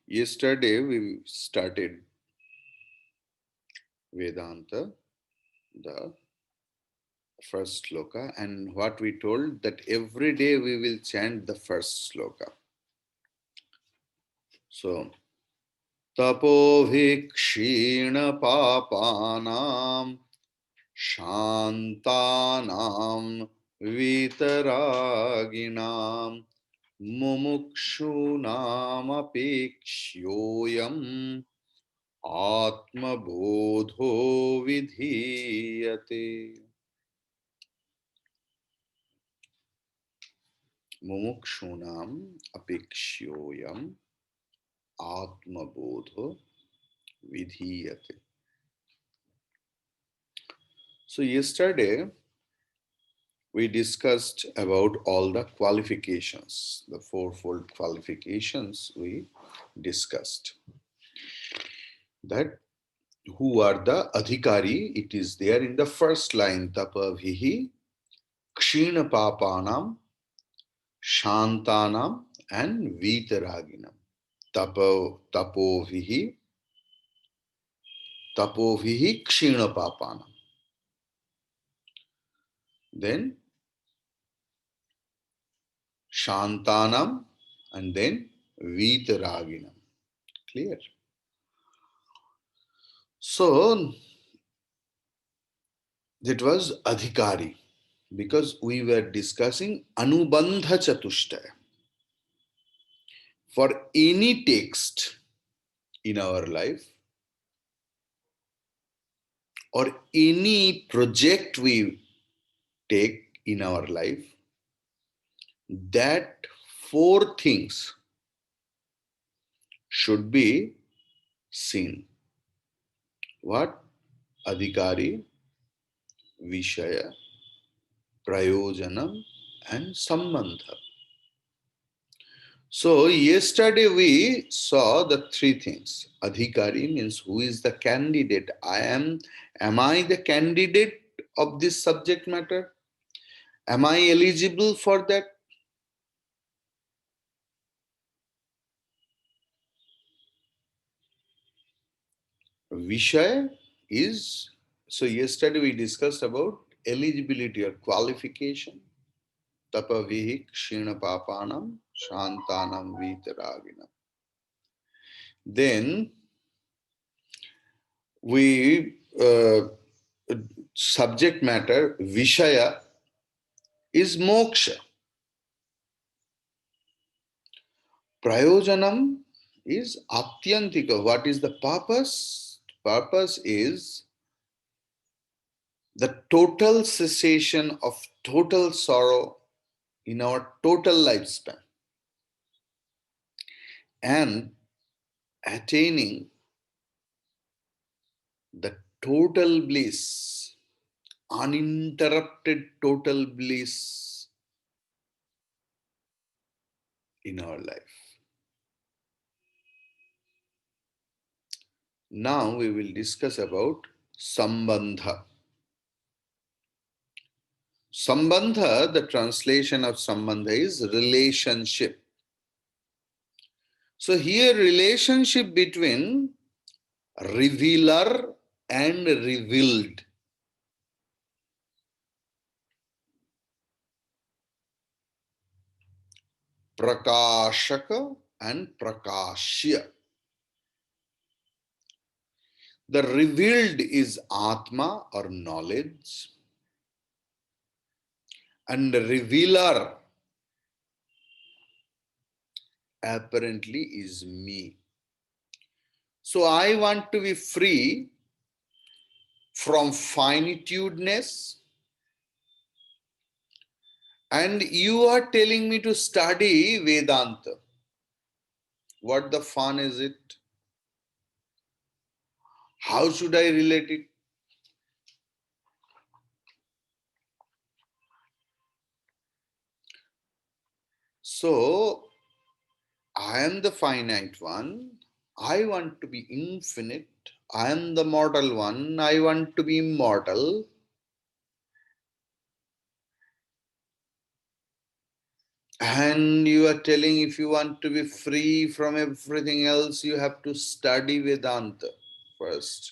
Yesterday we started Vedanta, the first sloka, and what we told that every day we will chant the first sloka. So, tapovikshina papanam shantanam vitaraginam mumukshunam apekshyoyam atmabodho vidhiyate. Mumukshunam apekshyoyam atmabodho vidhiyate. So yesterday we discussed about all the qualifications, the fourfold qualifications we discussed. That who are the adhikari, it is there in the first line, tapavihi, kshina papanam, shantanam, and vitaraginam. Tapovihi, kshina papanam. Then shantanam, and then vitaraginam. Clear? So that was adhikari, because we were discussing anubandha chatushtaya. For any text in our life or any project we take in our life, that four things should be seen. What? Adhikari, Vishaya, Prayojanam, and Sambandha. So, yesterday we saw the three things. Adhikari means who is the candidate. Am I the candidate of this subject matter? Am I eligible for that? Vishaya is, so yesterday we discussed about eligibility or qualification. Tapavihi kshina papanam shantanam vitaraginam. Then we subject matter Vishaya is moksha. Prayojanam is atyantika. What is the purpose? Purpose is the total cessation of total sorrow in our total lifespan and attaining the total bliss, uninterrupted total bliss in our life. Now we will discuss about Sambandha. Sambandha, the translation of Sambandha is relationship. So here relationship between revealer and revealed. Prakashaka and Prakashya. The revealed is Atma or knowledge, and the revealer apparently is me. So I want to be free from finitudeness, and you are telling me to study Vedanta. What the fun is it? How should I relate it? So, I am the finite one. I want to be infinite. I am the mortal one. I want to be immortal. And you are telling if you want to be free from everything else, you have to study Vedanta first.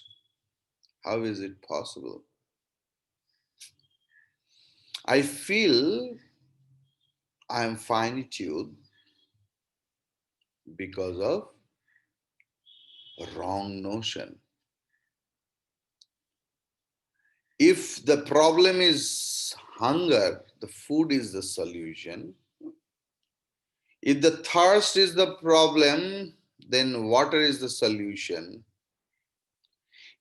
How is it possible? I feel I am finitude because of wrong notion. If the problem is hunger, the food is the solution. If the thirst is the problem, then water is the solution.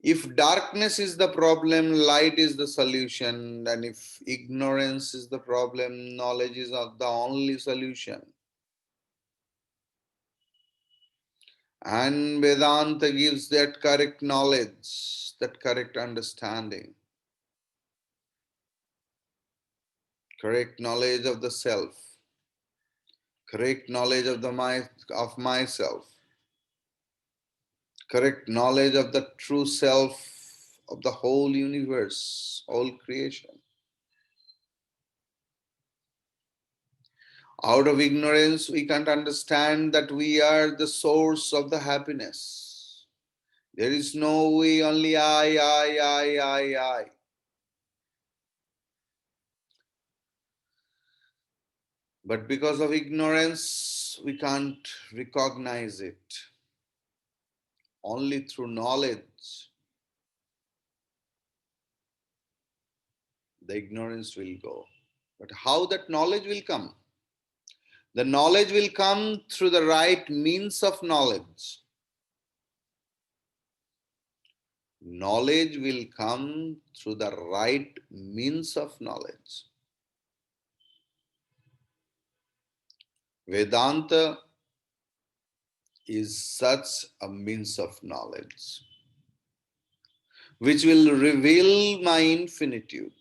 If darkness is the problem, light is the solution. And if ignorance is the problem, knowledge is not the only solution. And Vedanta gives that correct knowledge, that correct understanding, correct knowledge of the self, correct knowledge of of myself, correct knowledge of the true self of the whole universe, whole creation. Out of ignorance, we can't understand that we are the source of the happiness. There is no we, only I. But because of ignorance, we can't recognize it. Only through knowledge, the ignorance will go. But how that knowledge will come? The knowledge will come through the right means of knowledge. Knowledge will come through the right means of knowledge. Vedanta is such a means of knowledge which will reveal my infinitude.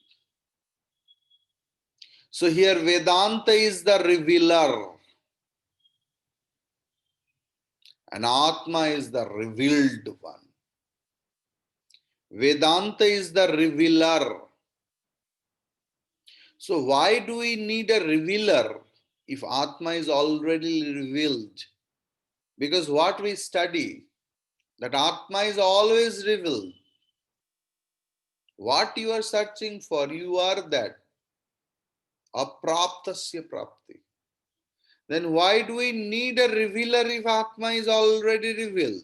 So here Vedanta is the revealer and Atma is the revealed one. Vedanta is the revealer. So why do we need a revealer if Atma is already revealed? Because what we study, that Atma is always revealed. What you are searching for, you are that. Apraptasya prapti. Then why do we need a revealer if Atma is already revealed?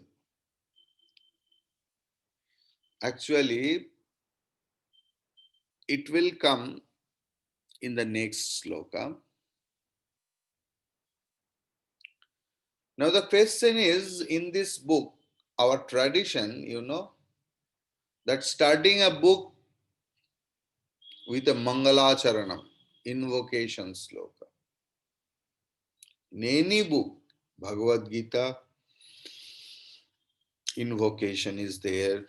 Actually, it will come in the next sloka. Now the question is, in this book, our tradition, that starting a book with a Mangalacharanam, invocation sloka. In any book, Bhagavad Gita, invocation is there.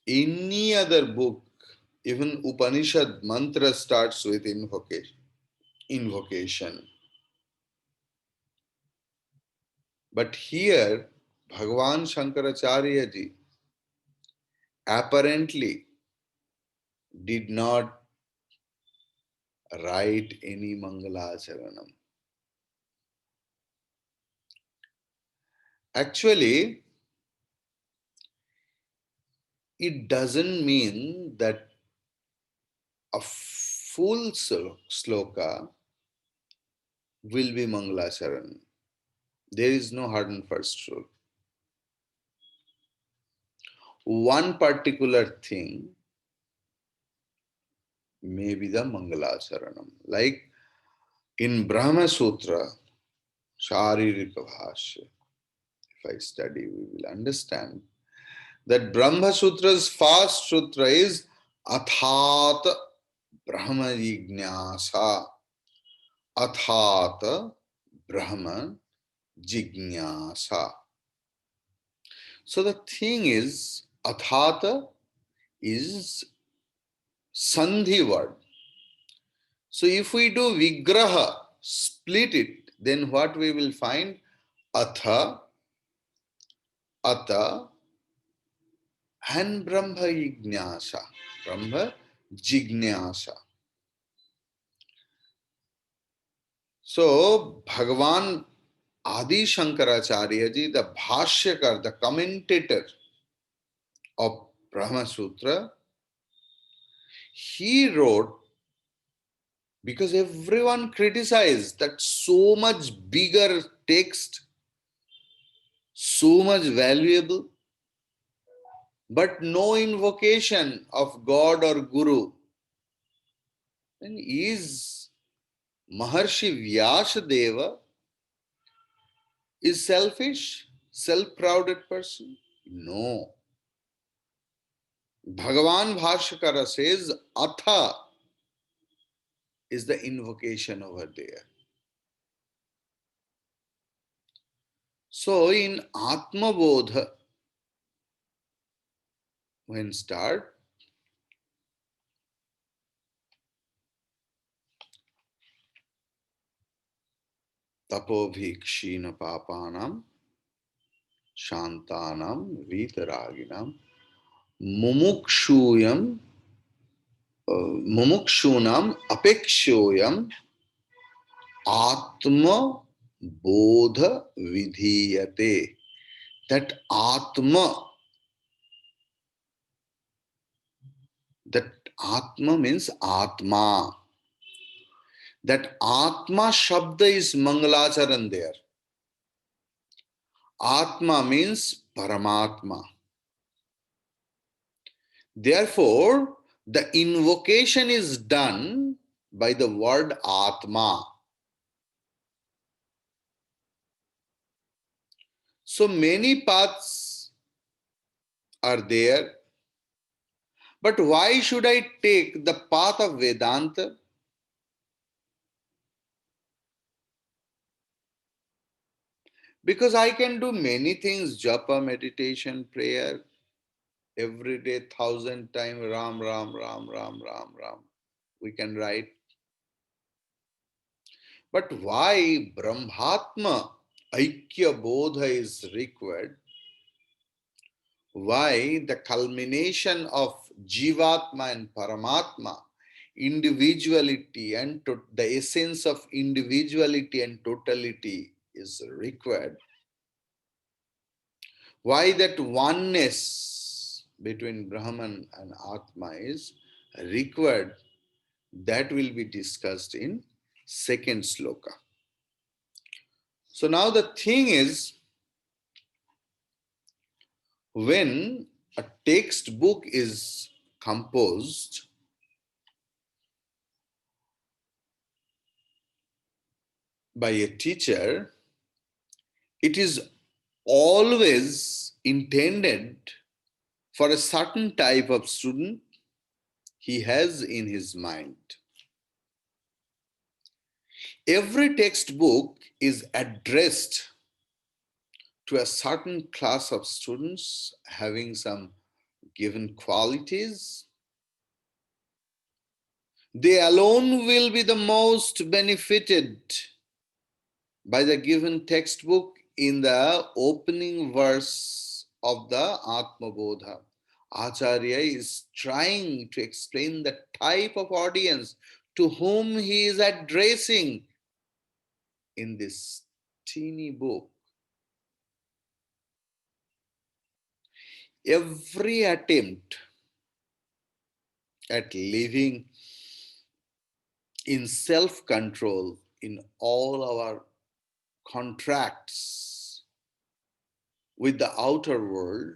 Any other book, even Upanishad mantra starts with invocation. But here, Bhagavan Shankaracharya ji apparently did not write any Mangalacharanam. Actually, it doesn't mean that a full sloka will be Mangalacharan. There is no hard and fast rule. One particular thing may be the Mangalacharanam. Like in Brahma Sutra, Sharirika Bhashya, if I study, we will understand that Brahma Sutra's first sutra is Athat Brahma Jignasa. Athat Brahma Jignasa. So the thing is, Athata is Sandhi word. So if we do Vigraha, split it, then what we will find? Atha, Ata, and Brahma Jignasa. Brahma Jignasa. So, Bhagavan Adi Shankaracharya ji, the Bhashyakar, the commentator of Brahma Sutra, he wrote, because everyone criticized that so much bigger text, so much valuable, but no invocation of God or Guru. Then is Maharshi Vyasadeva is selfish, self-prouded person? No. Bhagavan Bhashyakara says, Atha is the invocation over there. So in Atma Bodha, when start, Tapobhikshina Papanam, Shantanam, Vitaraginam, Mumukshuyam, Mumukshunam, Apekshoyam, Atma Bodha Vidhiyate. That Atma means Atma. That Atma Shabda is Mangalacharan there. Atma means Paramatma. Therefore, the invocation is done by the word Atma. So many paths are there. But why should I take the path of Vedanta? Because I can do many things, japa, meditation, prayer, every day, 1,000 times, Ram, Ram, Ram, Ram, Ram, Ram. We can write. But why Brahmatma, Aikya Bodha is required? Why the culmination of Jivatma and Paramatma, individuality and the essence of individuality and totality is required? Why that oneness between Brahman and Atma is required? That will be discussed in second sloka. So now the thing is, when a textbook is composed, by a teacher, it is always intended for a certain type of student he has in his mind. Every textbook is addressed to a certain class of students having some given qualities. They alone will be the most benefited by the given textbook in the opening verse of the Atma Bodha. Acharya is trying to explain the type of audience to whom he is addressing in this teeny book. Every attempt at living in self control in all our contracts with the outer world,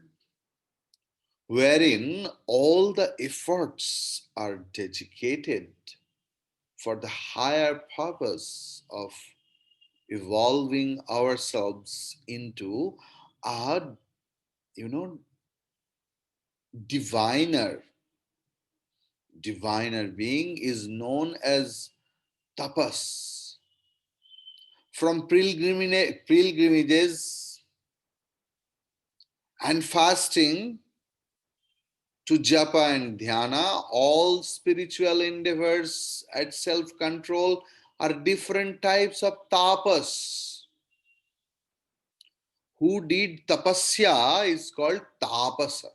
wherein all the efforts are dedicated for the higher purpose of evolving ourselves into a diviner diviner being is known as tapas. From pilgrimages and fasting to japa and dhyana, all spiritual endeavors at self-control are different types of tapas. Who did tapasya is called tapasa.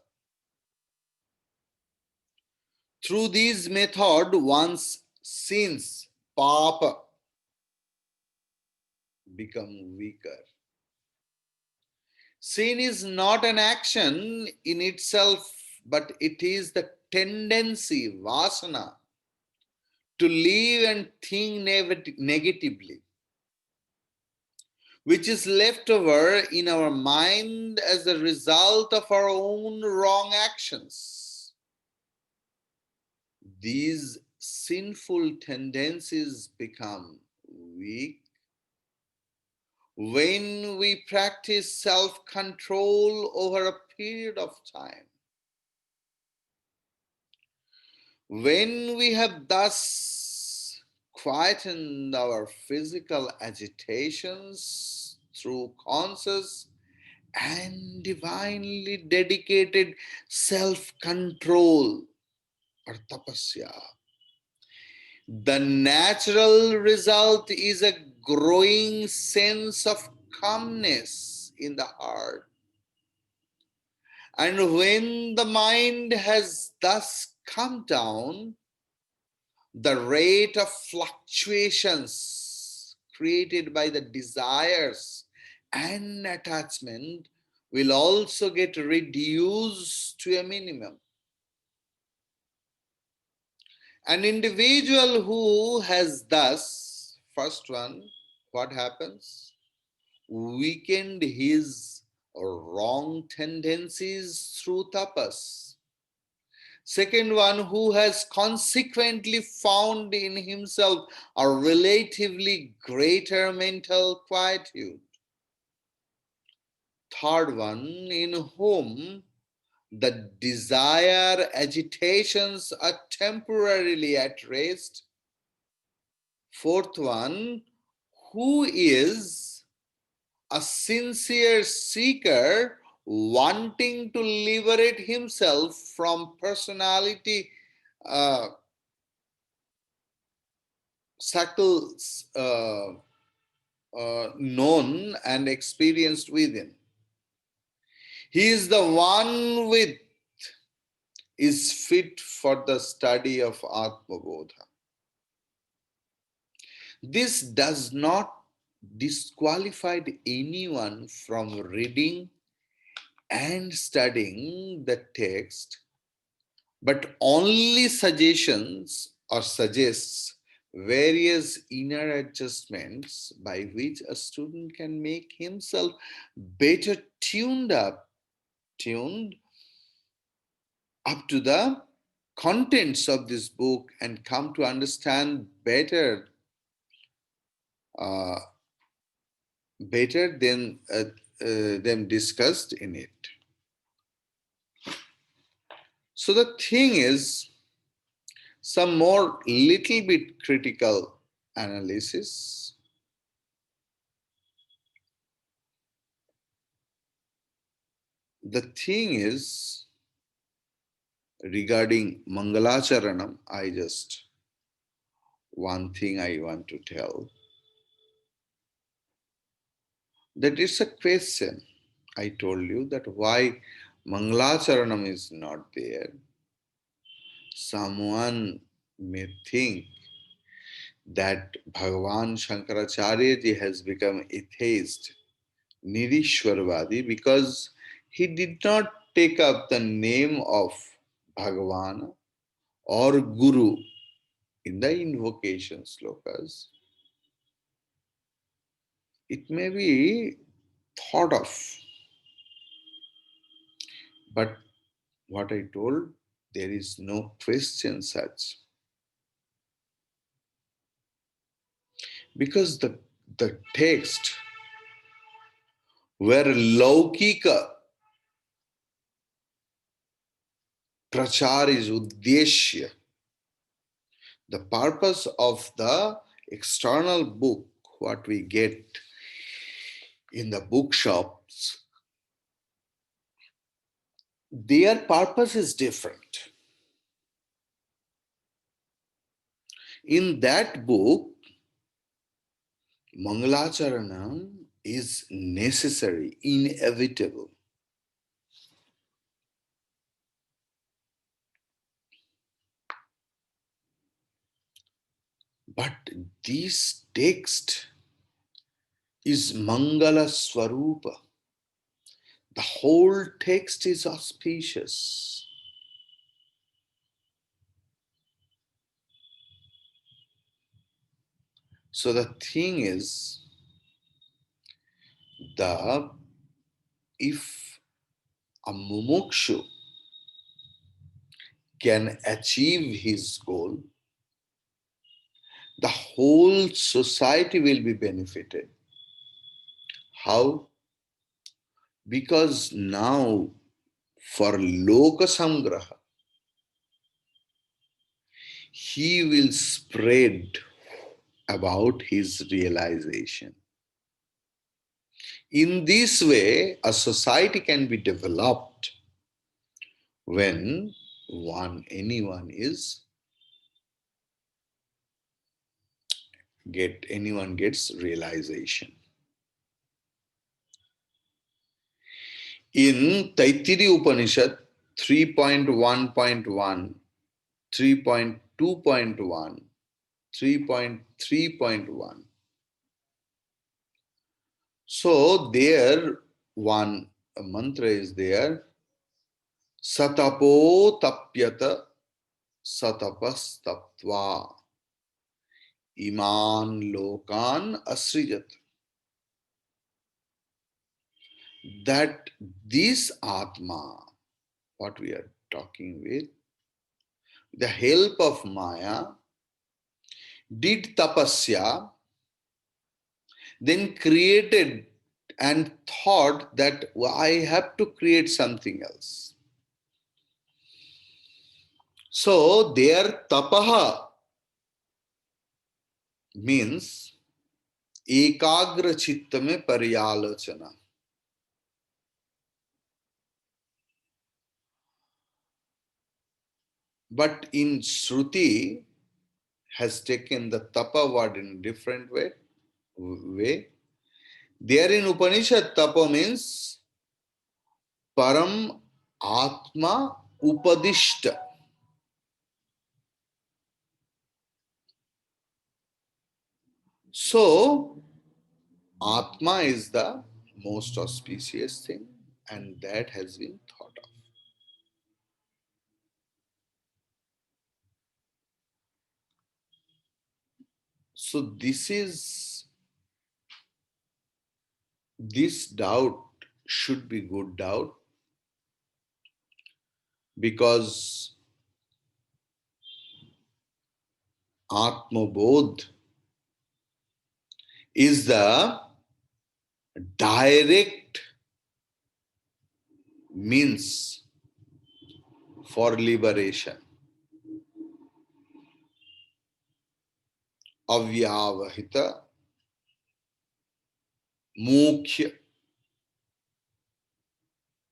Through these method, one's sins, papa, become weaker. Sin is not an action in itself, but it is the tendency, vasana, to live and think negatively, which is left over in our mind as a result of our own wrong actions. These sinful tendencies become weak when we practice self control over a period of time. When we have thus quietened our physical agitations through conscious and divinely dedicated self control or tapasya, the natural result is a growing sense of calmness in the heart. And when the mind has thus come down, the rate of fluctuations created by the desires and attachment will also get reduced to a minimum. An individual who has thus, first one, what happens? Weakened his wrong tendencies through tapas. Second one, who has consequently found in himself a relatively greater mental quietude. Third one, in whom the desire agitations are temporarily at rest. Fourth one, who is a sincere seeker wanting to liberate himself from personality shackles known and experienced within. He is the one with is fit for the study of Atma Bodha. This does not disqualify anyone from reading and studying the text, but only suggests various inner adjustments by which a student can make himself better tuned up to the contents of this book and come to understand uh, better than discussed in it. So the thing is, some more little bit critical analysis. The thing is, regarding Mangalacharanam, one thing I want to tell, that it's a question. I told you that why Mangalacharanam is not there. Someone may think that Bhagavan Shankaracharya ji has become atheist, Nirishwarvadi, because he did not take up the name of Bhagavan or Guru in the invocation slokas. It may be thought of, but what I told, there is no question such. Because the text where Laukika prachar is uddeshya, the purpose of the external book, what we get in the bookshops, their purpose is different. In that book, Mangalacharanam is necessary, inevitable. But this text is Mangala Swarupa. The whole text is auspicious. So the thing is, the if a mumukshu can achieve his goal, the whole society will be benefited. How? Because now for Loka Samgraha, he will spread about his realization. In this way, a society can be developed when anyone gets realization. In Taittiriya Upanishad 3.1.1, 3.2.1, 3.3.1. So there one mantra is there. Satapo tapyata satapastaptva iman lokan asrijat. That this Atma, what we are talking with the help of Maya, did tapasya, then created and thought that I have to create something else. So their tapaha means ekagra chitta mein paryalochana. But in Shruti has taken the tapa word in a different way. There in Upanishad, tapa means param atma upadishta. So atma is the most auspicious thing, and that has been thought of. So this doubt should be good doubt, because Atma Bodh is the direct means for liberation. Avyavahita mukhya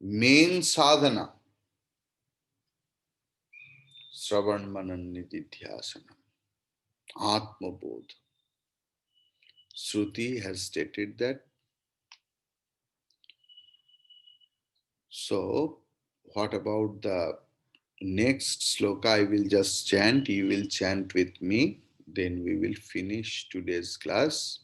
main sadhana Sravan Manan Nididhyasana, Atma Bodh. Shruti has stated that. So, what about the next sloka? I will just chant, you will chant with me, then we will finish today's class.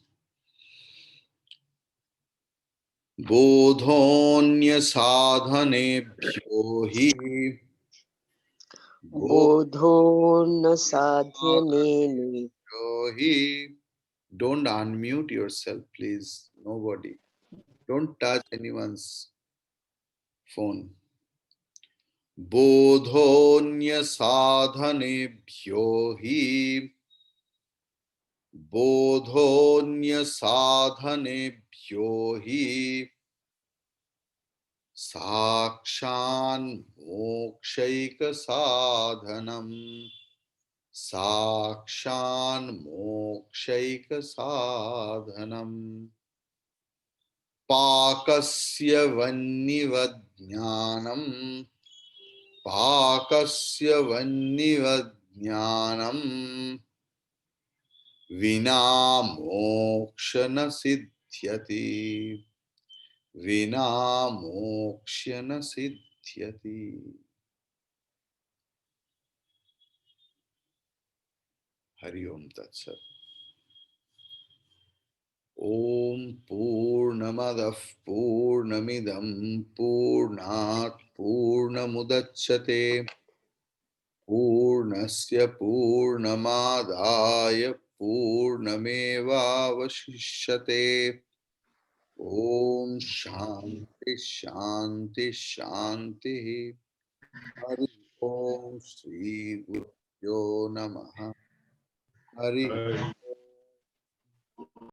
बोधोन्य साधनेभ्यो हि बोधो न साध्यमेन हि. Don't unmute yourself, please. Nobody. Don't touch anyone's phone. बोधोन्य साधनेभ्यो हि बोधोन्य साधनेभ्यो हि साक्षान् मोक्षैक साधनम् साक्षान् मोक्षैक साधनम् पाकस्य वह्निव ज्ञानम् पाकस्य वह्निव ज्ञानम् विना मोक्ष न सिद्ध्यति विना मोक्ष न सिद्ध्यति. हरि ओम तत्सत. Om Purnamadah Purnamidam Purnat Purnamudachyate Purnasya Purnamadaya Purnamevavashishyate. Om Shanti Shanti Shanti. Hari Om Shri Guru Namaha. Hari